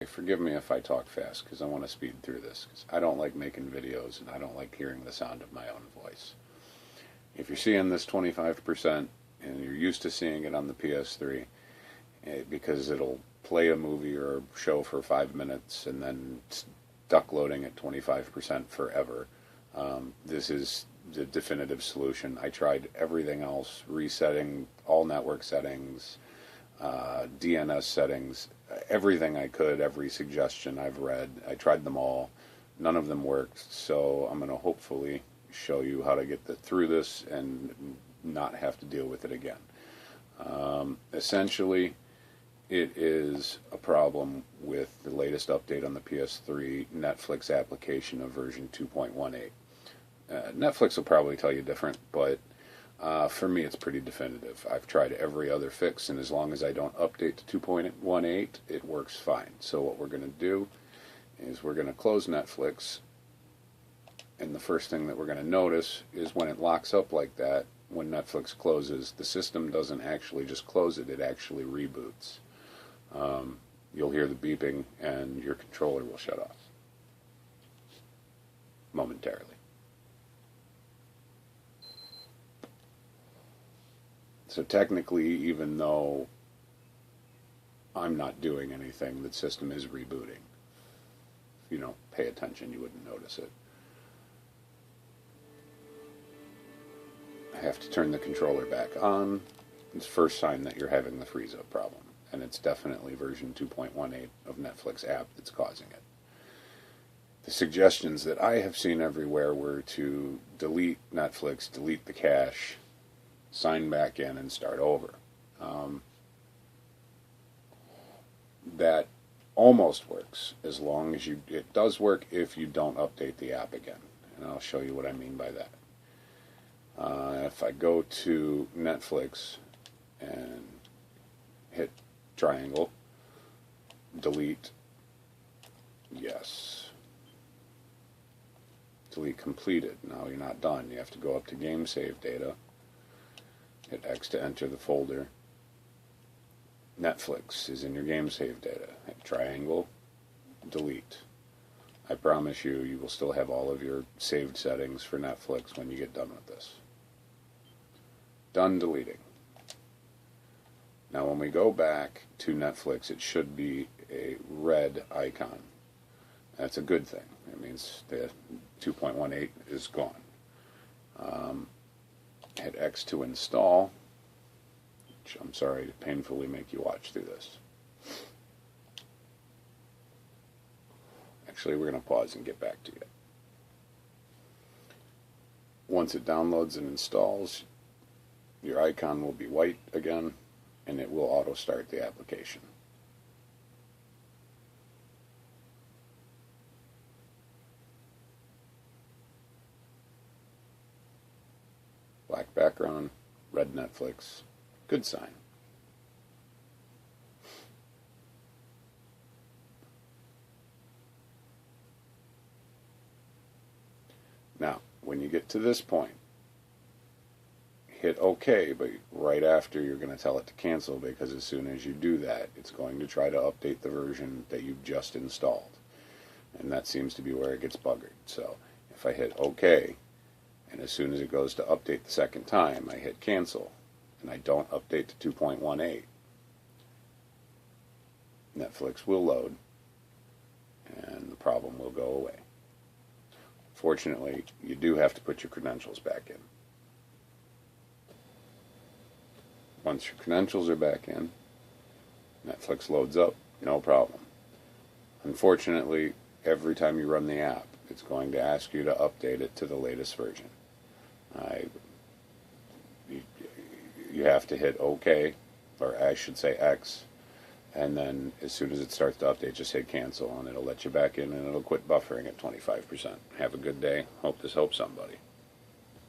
Forgive me if I talk fast because I want to speed through this. 'Cause I don't like making videos and I don't like hearing the sound of my own voice. If you're seeing this 25% and you're used to seeing it on the PS3, because it'll play a movie or a show for 5 minutes and then duck loading at 25% forever, this is the definitive solution. I tried everything else, resetting all network settings, DNS settings, everything I could, every suggestion I've read. I tried them all. None of them worked, so I'm going to hopefully show you how to get through this and not have to deal with it again. Essentially, it is a problem with the latest update on the PS3 Netflix application of version 2.18. Netflix will probably tell you different, but for me it's pretty definitive. I've tried every other fix, and as long as I don't update to 2.18, it works fine. So what we're going to do is we're going to close Netflix, and the first thing that we're going to notice is when it locks up like that, when Netflix closes, the system doesn't actually just close it, it actually reboots. You'll hear the beeping and your controller will shut off momentarily. So technically, even though I'm not doing anything, the system is rebooting. If you don't pay attention, you wouldn't notice it. I have to turn the controller back on. It's the first sign that you're having the freeze-up problem. And it's definitely version 2.18 of Netflix app that's causing it. The suggestions that I have seen everywhere were to delete Netflix, delete the cache, sign back in, and start over. That almost works, as long as it does work if you don't update the app again. And I'll show you what I mean by that. If I go to Netflix and hit triangle, delete, yes. Delete completed. Now you're not done. You have to go up to game save data, hit X to enter the folder. Netflix is in your game save data. Hit triangle, delete. I promise you, you will still have all of your saved settings for Netflix when you get done with this. Done deleting. Now when we go back to Netflix, it should be a red icon. That's a good thing. It means the 2.18 is gone. Hit X to install. Which I'm sorry to painfully make you watch through this. Actually, we're going to pause and get back to it. Once it downloads and installs, your icon will be white again, and it will auto start the application. Black background, red Netflix, good sign. Now, when you get to this point, hit OK, but right after you're going to tell it to cancel, because as soon as you do that, it's going to try to update the version that you've just installed. And that seems to be where it gets buggered. So if I hit OK, and as soon as it goes to update the second time, I hit cancel, and I don't update to 2.18, Netflix will load, and the problem will go away. Fortunately, you do have to put your credentials back in. Once your credentials are back in, Netflix loads up, no problem. Unfortunately, every time you run the app, it's going to ask you to update it to the latest version. You have to hit OK, or I should say X, and then as soon as it starts to update, just hit cancel, and it'll let you back in, and it'll quit buffering at 25%. Have a good day. Hope this helps somebody.